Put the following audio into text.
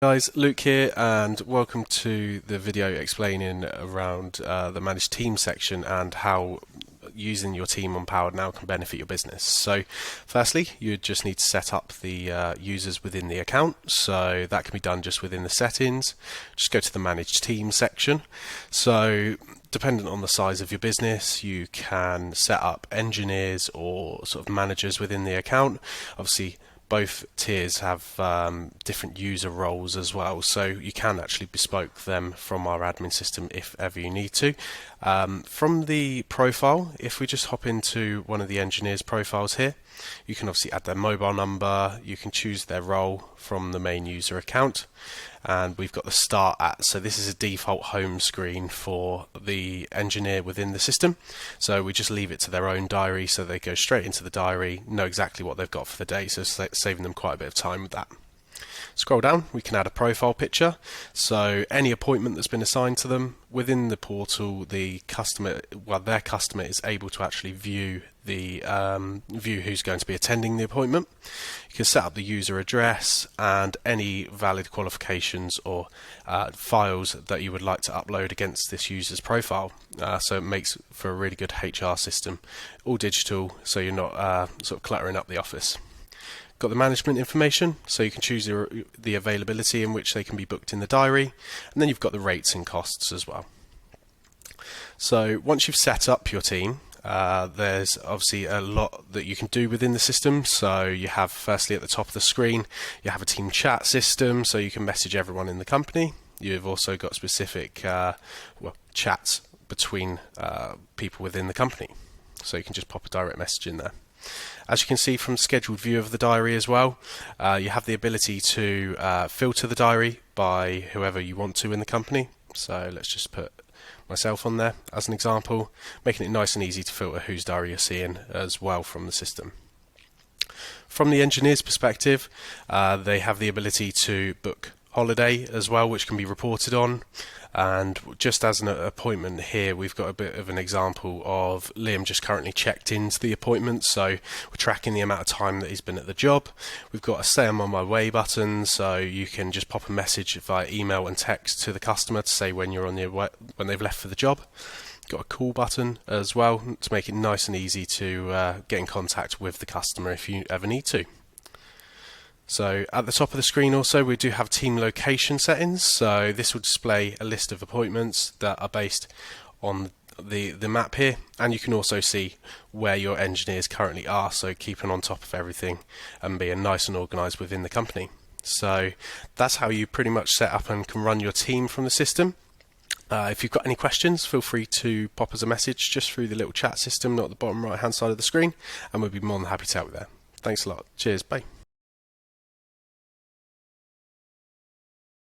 Guys, Luke here, and welcome to the video explaining around the Manage Team section and how using your team on Powered Now can benefit your business. So firstly, you just need to set up the users within the account. So that can be done just within the settings. Just go to the Manage Team section. So dependent on the size of your business, you can set up engineers or sort of managers within the account. Obviously, both tiers have different user roles as well, so you can actually bespoke them from our admin system if ever you need to. From the profile, if we just hop into one of the engineers' profiles here, you can obviously add their mobile number, you can choose their role from the main user account, and we've got the start at, so this is a default home screen for the engineer within the system, so we just leave it to their own diary so they go straight into the diary, know exactly what they've got for the day, so saving them quite a bit of time with that. Scroll down, we can add a profile picture, so any appointment that's been assigned to them within the portal, the customer, well, their customer is able to actually view the view who's going to be attending the appointment. You can set up the user address and any valid qualifications or files that you would like to upload against this user's profile. So it makes for a really good HR system, all digital, so you're not sort of cluttering up the office. Got the management information, so you can choose the availability in which they can be booked in the diary, and then you've got the rates and costs as well. So once you've set up your team, there's obviously a lot that you can do within the system. So you have, firstly, at the top of the screen, you have a team chat system, so you can message everyone in the company. You've also got specific chats between people within the company, so you can just pop a direct message in there. As you can see from scheduled view of the diary as well, you have the ability to filter the diary by whoever you want to in the company. So let's just put myself on there as an example, making it nice and easy to filter whose diary you're seeing as well from the system. From the engineer's perspective, they have the ability to book holiday as well, which can be reported on. And just as an appointment here, we've got a bit of an example of Liam just currently checked into the appointment, so we're tracking the amount of time that he's been at the job. We've got a say I'm on my way button, so you can just pop a message via email and text to the customer to say when you're on their way, when they've left for the job. Got a call button as well to make it nice and easy to get in contact with the customer if you ever need to. So at the top of the screen also we do have team location settings, so this will display a list of appointments that are based on the map here, and you can also see where your engineers currently are, so keeping on top of everything and being nice and organised within the company. So that's how you pretty much set up and can run your team from the system. If you've got any questions, feel free to pop us a message just through the little chat system at the bottom right hand side of the screen, and we'll be more than happy to help you there. Thanks a lot. Cheers. Bye.